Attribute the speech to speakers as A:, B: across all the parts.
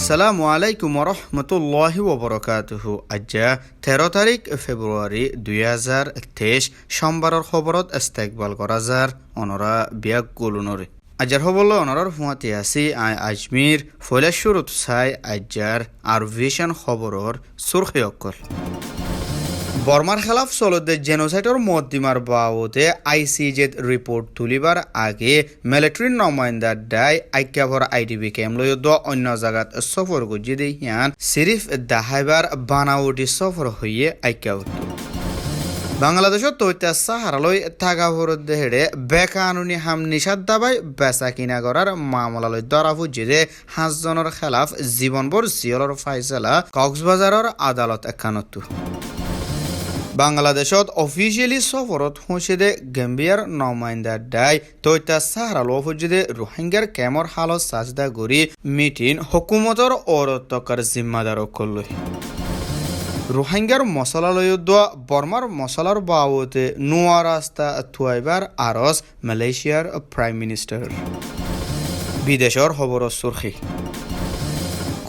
A: আসসালামু আলাইকুম রহমতুল্লাহি ওবরাকাতুহু। আজ্জা 13 তারিখ ফেব্রুয়ারি 2023 সোমবাৰৰ খবৰত ইস্তেকবাল কৰা যাৰ অনৰা বিয়াক গলুনৰে আজ্জাৰ হবল অনৰৰ ফুৱাতি আছে আজমিৰ ফৈলাশুৰত চাই আজ্জাৰ আৰু ভিশন খবৰৰ সুৰখি অকল বর্মার খেলাফ চলতে জেনোসাইডর মদ্দিমার বাবতে ICJ রিপোর্ট তুলিবার আগে মিলিটারি নমাইন্দার দায় আইক্যাভর IDB ক্যাম্প লয়দ অন্য জায়গাত সফর গুজি দিয়ান সিরিফ দাহাইবার বানাউটি সফর হইয়ে আইক্যাভত বাংলাদেশত তৈতা সাহারালয় থাকাভরত দেহেড়ে বেকানুনি হাম নিষাদ দাবাই বেচা কিনা করার মামলালৈ ধরা ফুজিদে 5 জনের খেলাফ জীবনভর জিয়লৰ ফাইসলা কক্সবাজাৰৰ আদালত একানতো বাংলাদেশত অফিচিয়ালি সফরত হুঁসিদে গেম্বিয়ার নমাইন্দার দায় তৈতা সাহারালো ফুজিদে রোহিঙ্গার ক্যামর হালত সাজদা গরি মিটিং হুকুমতর অরতকার জিম্মাদার করলই রোহিঙ্গার মশলালয় দোয়া বর্মার মশলার বাবতে নোয়া রাস্তা থুয়াইবার আরজ মালয়েশিয়ার প্রাইম মিনিস্টার বিদেশর খবর সুরখি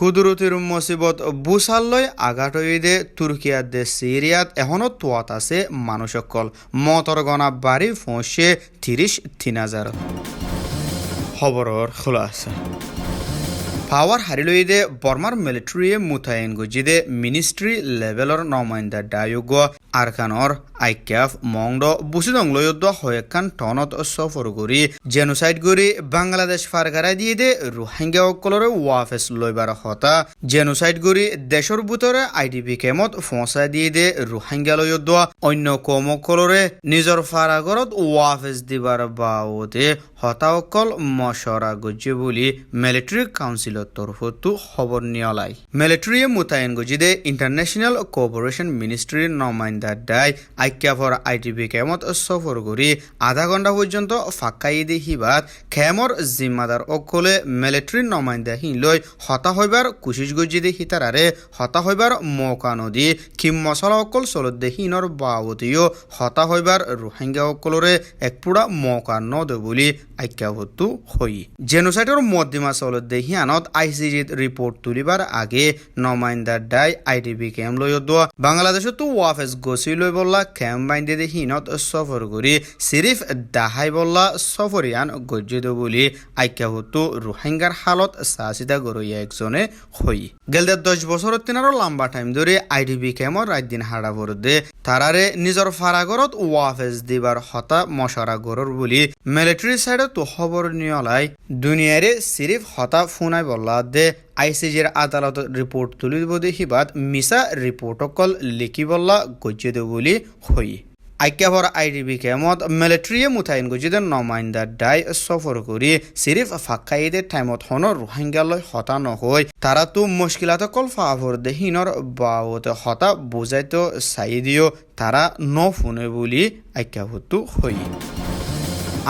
A: কুদরতির মুসিবত বুসাল্লয় আঘাত হইদে তুর্কিয়ার দেশ সিরিয়াত এখনো তোয়াত আছে মানুষকল মতর গণা বাড়ি ফসে 33,000 খবরর খোলাসা পাওয়ার হারিলইদে বর্মার মিলিটারিয়ে মুতায়েন গজিদে মিনিস্ট্রি লেভেলর নমাইন্দা ডায়ুগ আরকানর আইক্যাফ মংড বুসিদং লয়ুদ্ধ হয়েকান টনত সফর করি জেনোসাইড করি বাংলাদেশ ফারগারা দিয়ে দে রোহিঙ্গা অকলরে ওয়াফেস লইবার হতা জেনোসাইড করি দেশর ভিতরে IDB কেমত ফসা দিয়ে দে রোহিঙ্গা লয়ুদ্ধ অন্য কমকলরে নিজর ফারাগরত ওয়াফেস দিবার বাবদে হতা অকল মশরা গজ্জে বলি মিলিটারি কাউন্সিলর তরফতো খবর নিয়লাই মিলিটারিয়ে মুতায়েন গজিদে ইন্টারন্যাশনাল কোঅপারেশন মিনিস্ট্রির নমাইন্দা দায় আইক্যাফর IDB কেমত সফর করি আধা ঘন্টা পর্যন্ত ফাঁকাই দি হিবাত খেমর জিম্মাদার অকলে মিলিটারি নমাইন্দা হিনলৈ হতা হইবার কুশিস গজিদে হিতারারে হতা হইবার মৌকা নদী কিম মশলা অকল চলত দে হিনর বাবতীয় হতা হইবার রোহিঙ্গা অকলরে এক পুরা মৌকা নদ বলি আইক্যাভতো হই জেনোসাইডর মদ্দিমা চলত দে হিয়ানত ICJ রিপোর্ট তুলিবার আগে নমাইন্দার দায় IDB ক্যাম্প লয়দ বাংলাদেশতো ওয়াফেস গছিলৈ বল্লা ক্যাম্প বাইন্দে দে হিনত সফর করি সিরিফ দাহাই বল্লা সফরিয়ান গজ্জিত বলি আইক্যাভতো রোহিঙ্গার হালত সাচিতা গরইয়া একজনে হই গেলদে 10 বছরের তিনারও লম্বা টাইম ধরে IDB ক্যাম্পর রাত দিন হাড়া ভরদে তারারে নিজর ফারাগরত ওয়াফেস দিবার হতা মশারা গরর বলি মিলিটারি সাইডে তো খবর নিয়লাই দুনিয়ারে সিরিফ হতা ফুনাই বল্লা দে ICJর আদালত রিপোর্ট তুলিব দেখিবাত মিছা রিপোর্ট অকল লিখি বল্লা গজ্জিত বলি হই আইক্যাভর IDB ক্যাম্পত মিলিটারিয়ে মুতায়েন গজিদে নমাইন্দার দায় সফর করি সিরিফ ফাঁকাইদে টাইমত হন রোহিঙ্গালয় হতা নহই তারা তো মুশকিলাত কল ফাভর দেহিনর বাবতে হতা বুঝাইতো চাই দিও তারা ন ফোনে বলি আইক্যাভতো হই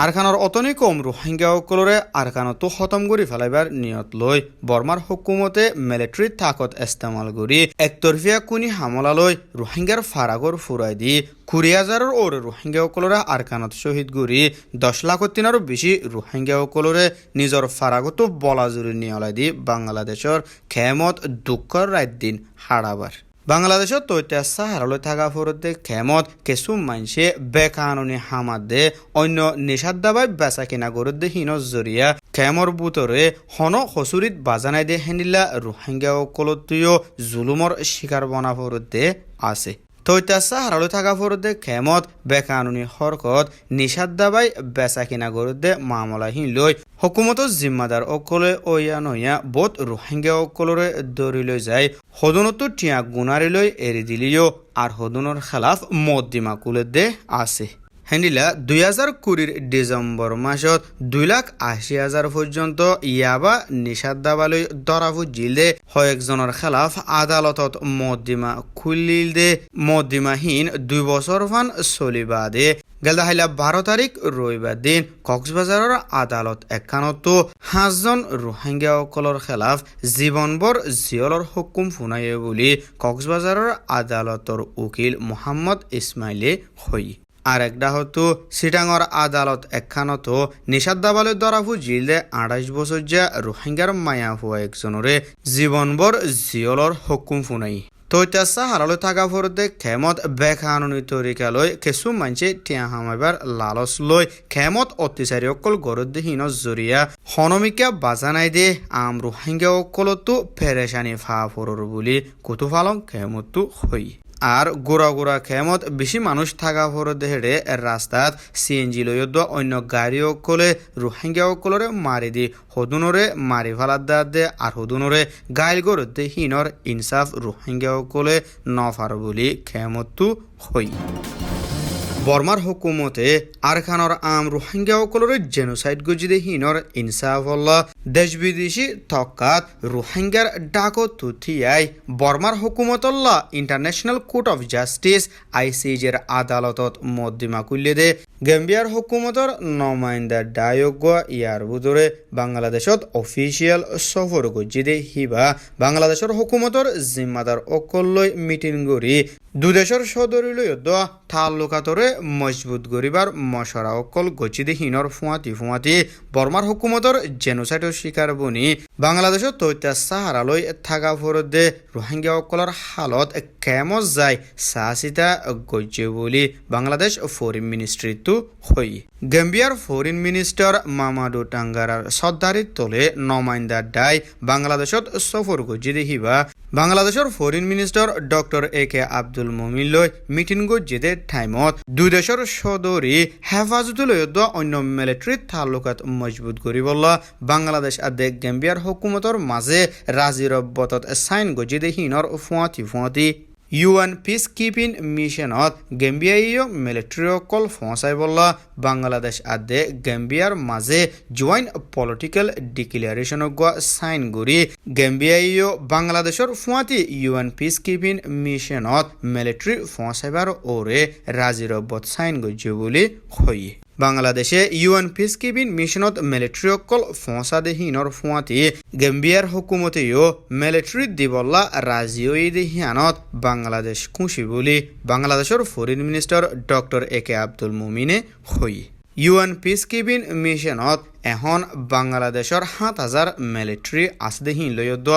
A: আরকানর অতনি কম রোহিঙ্গা অকলরে আরকানতো খতম করে ফেলাইবার নিয়ত লৈ বর্মার হুকুমতে মিলিটারি তাকত ইস্তেমাল করি একতরফিয়া কুনি হামলালৈ রোহিঙ্গার ফারাগর ফুরাই দি 20,000 ওর রোহিঙ্গা অকলরে আরকানত শহীদ করি 10 লাখ তিনারও বেশি রোহিঙ্গা অকলরে নিজর ফারাগতো বলা জুড়ি নিয়লাই দি বাংলাদেশর খেমত দুঃখর রাত দিন হারাবার বাংলাদেশত তৈতা সাহারালৈ থাকা ফরতে খেমত কিছু মানসে বেকানুনি হামাত দে অন্য নিষাদ দাবাই বেচা কিনা গরত দে হিনর জরিয়া খেমর বুতরে হন হসুরিত বাজানাই দে হেনিলা রোহিঙ্গা অকলতীয় জুলুমর শিকার বনা ফরতে আছে তৈতা সাহারালৈ থাকা ফরতে খেমত বেকানুনি হরকত নিষাদ দাবাই বেচা কিনা গরত দে মামলা হিনলৈ হুকুমতৰ জিম্মাদার অকলে ওয়া নয়া বোধ রোহিঙ্গা অকলরে দরিলৈ যায় হদনতো টিয়া গুনারিলৈ এৰি দিলিও আর হদনৰ খেলাফ মদ্দিমা কুলে দে আছে হেন্ডিলা 2020 ডিসেম্বর মাসত 2,80,000 পর্যন্ত ইয়াবা নিষাদ দাবালৈ ধরা ফুজিলে কয়েকজনের খেলাফ আদালতত মদ্দিমা খুলিল দে মদ্দিমাহীন 2 বছর ফান চলিবা দে গেলদাহাইলা 12 তারিখ রবিবার দিন কক্সবাজারের আদালত একানতো 5 জন রোহিঙ্গা অকলর খেলাফ জীবনভর জিয়লৰ হুকুম ফুনাইয়ে বলি কক্সবাজারের আদালতর উকিল মোহাম্মদ ইসমাইলে হই আর একটা হতো সিটাঙর আদালত একখানত নিষাদ্দাবালে ধরা ফুজিলে 28 বছর যা রোহিঙ্গার মায়া হুয়া একজনরে জীবনভর জিয়লর হুকুম ফুনাই তৈতাসা হারালো থাকা ফরদে খেমত বেকানুনি তরিকা লই কিছু মানছে টিয়া হামাইবার লালচ লই খেমত অত্যাচারী অকল গরদ্দিহীন জরিয়া হনমিকা বাজানাই দে আম রোহিঙ্গা অকলতো ফেরেশানি ফা ফরর বুলি কুতুফালং খেমতো হই আর গোড়া গোড়া খেমত বেশি মানুষ থাকা ফরদে হেডে রাস্তাত সিএনজি লইয়দ অন্য গাড়ি অকলে রোহিঙ্গা অকলরে মারি দি হদুনরে মারি ফেলার দে আর হদুনরে গাইল গরদ্দে হিনর ইনসাফ রোহিঙ্গা অকলে নফার বুলি খেমতো হই বর্মার হুকুমতে আরখানর আম রোহিঙ্গা অকলরে জেনোসাইড গজিদে হিনর ইনসাফল্লা দেশ বিদেশি তকাত রোহিঙ্গার ডাকো তুথিয়াই বর্মার হুকুমতল্লা ইন্টারন্যাশনাল কোর্ট অফ জাস্টিস আইসিজের আদালতত মদ্দিমা কুল্লে দে গেম্বিয়ার হুকুমতর নমাইন্দা ডায়োগ ইয়ার ভিতরে বাংলাদেশত অফিসিয়াল সফর গজিদে হিবা বাংলাদেশের হুকুমতর জিম্মাদার অকল্লৈ মিটিং করি দুদেশৰ সদরিলৈ তাল্লুকাতরে মজবুত গরিবার মশরা অকল গজিদে হিনর ফুয়াতি বর্মার হুকুমতর জেনোসাইডর শিকার বনি বাংলাদেশত তৈতাসা হারালৈ থাকা ফরদে রোহিঙ্গা অকলর হালত কেমজ যায় সাচিতা গজ্জে বলি বাংলাদেশ ফরেন মিনিস্ট্রিটো হই গেম্বিয়ার ফরেন মিনিস্টার মামাদু টাঙ্গারার সর্দারির তলে নমাইন্দা ডাই বাংলাদেশত সফর গজিদে হিবা বাংলাদেশের ফরেন মিনিস্টার ডক্টর একে আব্দুল মুমিন লৈ মিটিং গজিদে টাইমত দুই দেশের সদরি হেফাজতুলৈ অন্য মিলিটারি তালুকাত মজবুত করিবল্লা বাংলাদেশ আদে গেম্বিয়ার হুকুমতর মাঝে রাজিরব্বতত সাইন গজিদে হিনর ফুয়াতি ইউএন পিস কিপিং মিশনত গেম্বিয়াইও মিলিটারি অকল ফসাই বল্লা বাংলাদেশ আদে গেম্বিয়ার মাঝে জয়েন্ট পলিটিক্যাল ডিক্লারেশন সাইন করি গেম্বিয়াইও বাংলাদেশের ফুয়াতি ইউএন পিস কিপিং মিশনত মিলিটারি ফসাইবার ওরে রাজিরব্বত সাইন গজ্জে বলি হই বাংলাদেশে ইউএন পিস কিপিং মিশনত মিলিটারি অকল ফসাদে হিনর ফুয়াতি গেম্বিয়ার হুকুমতেও মিলিটারি দিবল্লা রাজিওইদে হিয়ানত বাংলাদেশ খুশি বলি বাংলাদেশের ফরেন মিনিস্টার ডক্টর একে আব্দুল মুমিনে হই ইউএন পিস কিপিং মিশনত এখন বাংলাদেশের 7,000 মিলিটারি আসদেহীন লয়দ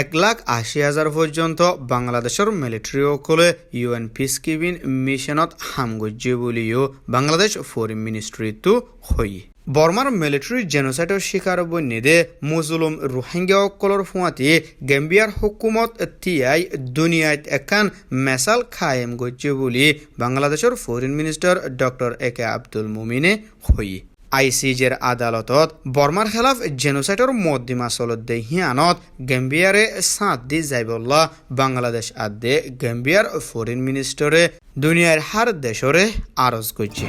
A: 1,80,000 পর্যন্ত বাংলাদেশের মিলিটারি অকলে ইউএন পিস কিপিং মিশনত হামগজ্জে বলিও বাংলাদেশ ফরেন মিনিস্ট্রিটো হই বর্মার মিলিটারি জেনোসাইডর শিকার বন্যদে মুজলুম রোহিঙ্গা অকলর ফুয়াতি গেম্বিয়ার হুকুমত তিয়াই দুনিয়াত একান মেসাল খায়েম গজ্জে বলি বাংলাদেশের ফরেন মিনিস্টার ডক্টর একে আব্দুল মুমিনে হই আইসিজের আদালতত বর্মার খেলাফ জেনোসাইডর মদ্দিমা চলতে হিয়ানত গেম্বিয়ারে সাঁত দি যাইবল্লা বাংলাদেশ আদে গেম্বিয়ার ফরেন মিনিস্টারে দুনিয়ার হার দেশরে আরজ করছে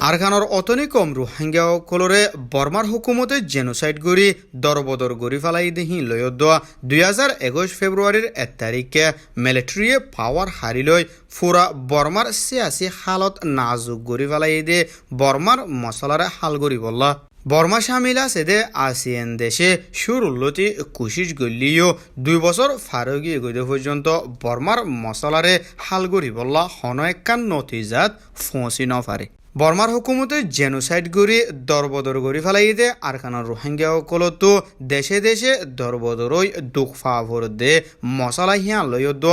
A: আরখানর অতনি কম রোহিঙ্গা অকলরে বর্মার হুকুমতে জেনোসাইড গরি দরবদর গরি ফেলাই দেহি লয়দ 2021 ফেব্রুয়ারির 1 তারিখে মিলিটারিয়ে পাওয়ার হারিলৈ ফুরা বর্মার সিয়াসি হালত নাজুক গরি ফেলাই দে বর্মার মশলারে হাল গরি বললা বর্মা সামিল আছে দে আসিয়ান দেশে সুরুল্লতি কুশিস গলিও 2 বছর ফারগিয়ে গইদে পর্যন্ত বর্মার মশলারে হাল গরি বললা হন একান নতিজাত ফসি নফারে বর্মার হুকুমতে জেনোসাইড গরি দরবদর গরি ফেলাই দে আরখানার রোহিঙ্গা অকলতো দেশে দেশে দরবদরই দুঃখ ফাভর দে মশলা হিয়া লয়দ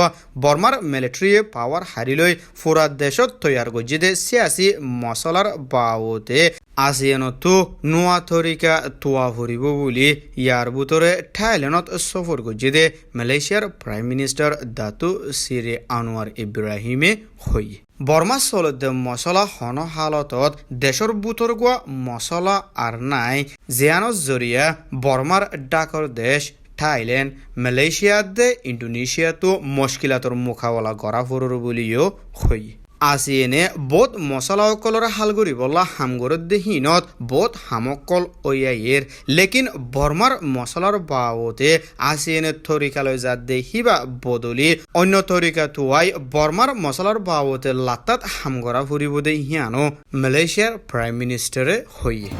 A: বর্মার মিলিটারিয়ে পাওয়ার হারিলৈ ফুরা দেশত তৈয়ার গজি দে সিয়াসি মশলার বাওতে আসিয়ানতো নোয়া তরিকা তোয়া ফুরিব বলি ইয়ার ভিতরে থাইল্যান্ডত সফর গজি দে মালয়েশিয়ার প্রাইম মিনিস্টার দাতু সিরি আনোয়ার ইব্রাহিমে হই বর্মা চলতে মশলা হন হালতত দেশর বুতর গোয়া মশলা আর নাই জিয়ানত জরিয়া বর্মার ডাকর দেশ থাইল্যান্ড মালয়েশিয়াত দে ইন্দোনেশিয়াতো মুশকিলাতর মোকাবেলা করা ফুরর বলিও হই আসিয়েনে বোধ মশলা অকলর হালগুড়ি বললা হামগরত দেহিনত বোধ হামকল ওয়াইয়ের লেকিন বর্মার মশলার বাবতে আসিয়েনে তরিকালয় যা দেহিবা বদলি অন্য তরিকা তুয়াই বর্মার মশলার বাবতে লাতাত হামগরা ফুরিব দে হিয়ানো মালয়েশিয়ার প্রাইম মিনিস্টারে হইয়ে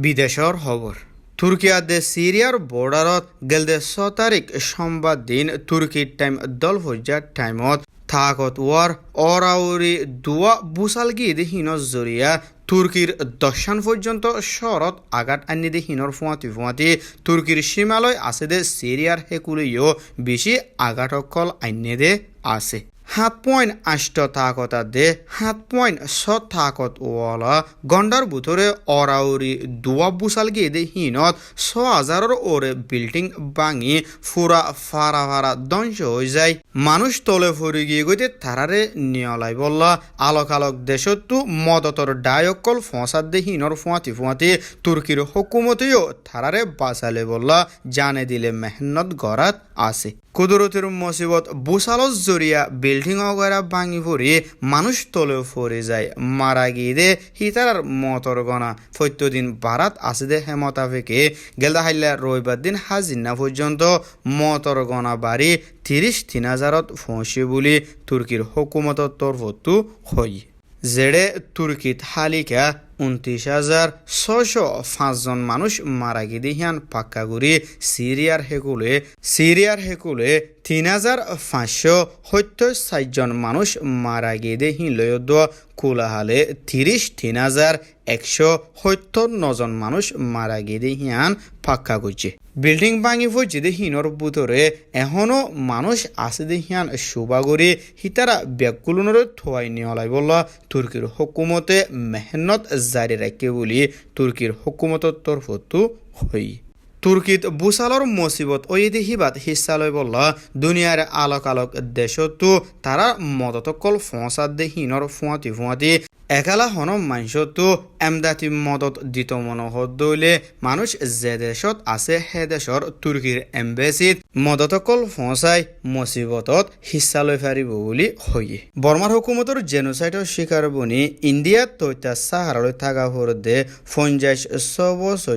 A: বিদেশর খবর তুর্কিয়াতে সিরিয়ার বর্ডারত গেলদে 6 তারিখ সোমবার দিন তুর্কির টাইম 10 টাইমত থাকত ওয়ার অরাউরি দুয়া বুসালগি হিনর জরিয়া তুর্কির দশান পর্যন্ত শরত আঘাত আনি দে হিনর ফুয়াতি তুর্কির সীমালয় আছে দে সিরিয়ার হেকুলিও বেশি আঘাতকল আইনে দে আছে 7.8 তাকতা দে 7.6 তাকত ওয়ালা গন্ডার বুতরে অরাউরি দুয়া বুসালগি দে হিনত 6000 ওরে বিল্ডিং ভাঙি ফুরা ফারা ধ্বংস হয়ে যায় মানুষ তলে ফুরি গিয়ে গইতে তারারে নিয়লাই বললা আলোক দেশতো মদতর ডায়কল ফসাদ দে হিনর ফুয়াতি তুর্কির হুকুমতেও তারারে বাঁচালে বললা জানে দিলে মেহনত গরাত আছে কুদরতের মুসিবত বুসালস জরিয়া বিল্ডিং অগরা ভাঙি পড়ি মানুষ তলে ফরে যায় মারা গিয়ে দে হিতার মতর গনা প্রত্যদিন বারাত আছে দে হেমতাফেকে গেলদা হাইলা রবিবার দিন হাজিনা পর্যন্ত মতর গনা বাড়ি 33,000 ফসে বলি তুর্কির হুকুমতর তরফতো হই জেডে তুর্কিত হালিকা 29,605 জন মানুষ মারা গিয়ে দিহান পাক্কাগুড়ি সিরিয়ার হেকুলে 3,574 জন মানুষ মারা গিয়ে দেহি লয়দ কোলাহালে 33,179 জন মানুষ মারা গিয়ে দেহিয়ান পাক্কা করছে বিল্ডিং ভাঙি পড়ছে দেহিনর ভিতরে এখনো মানুষ আছে দেহিয়ান সুবাগরি হিতারা ব্যাগগুলোর থোয়াই নিয়লাই বলল তুর্কির হুকুমতে মেহনত জারি রাখে বলি তুর্কির হুকুমতর তরফতো হই তুর্কিত বুসালর মুসিবত ওই দেহিবাদ হিসালয় বললা দুনিয়ার আলোক দেশতো তারা মদতকল ফসাদ দেহিনর ফুয়াতি একালা হন মানুষতো এমদাতি মদত দিত মনোহত দইলে মানুষ যে দেশত আছে হে দেশর তুর্কির এম্বেসিত মদতকল ফসাই মুসিবতত হিস্সা লৈ ফারিব বলি হইয়ে বর্মার হুকুমতর জেনোসাইডর শিকার বনি ইন্ডিয়াত তৈতা সাহারালৈ থাকা ফরদে 50 বছর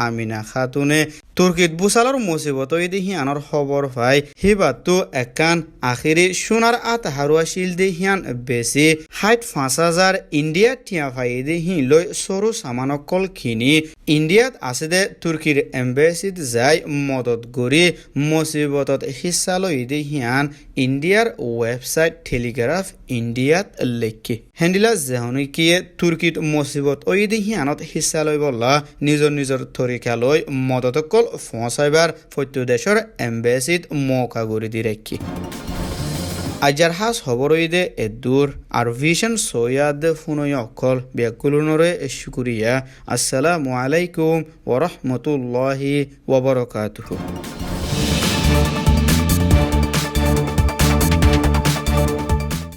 A: আমিনা খাতুনে তুর্কিত বুসালর মুসিবত দিহি আনর খবর পাই হিবাতো একান আখিরি সোনার আত হারুয়া শিল দেহিয়ান বেশি 5,000 ইন্ডিয়া টিয়া ফাই দেহি লৈ সরু সামানকল খিনি ইন্ডিয়াত আছে দে তুর্কির এম্বেসিত যাই মদত গরি মুসিবতত হিস্সা লই দেহিয়ান ইন্ডিয়ার ওয়েবসাইট টেলিগ্রাফ ইন্ডিয়াত লেখি হেন্ডিলা জেহনিকিয়ে তুর্কিত মুসিবত দিহিয়ানত হিস্সা লই বললা নিজর তরিকা লই মদতকল ফসাইবার প্রত্যদেশর এম্বেসিত মৌকা গড়ি দি রাখি আজার হাস খবর দে এদুর আর ভিশন সৈয়াদ ফুনই অকল ব্যাকুলনরে শুকুরিয়া আসসালামু আলাইকুম ওয়া রাহমাতুল্লাহি ওয়া বারাকাতুহু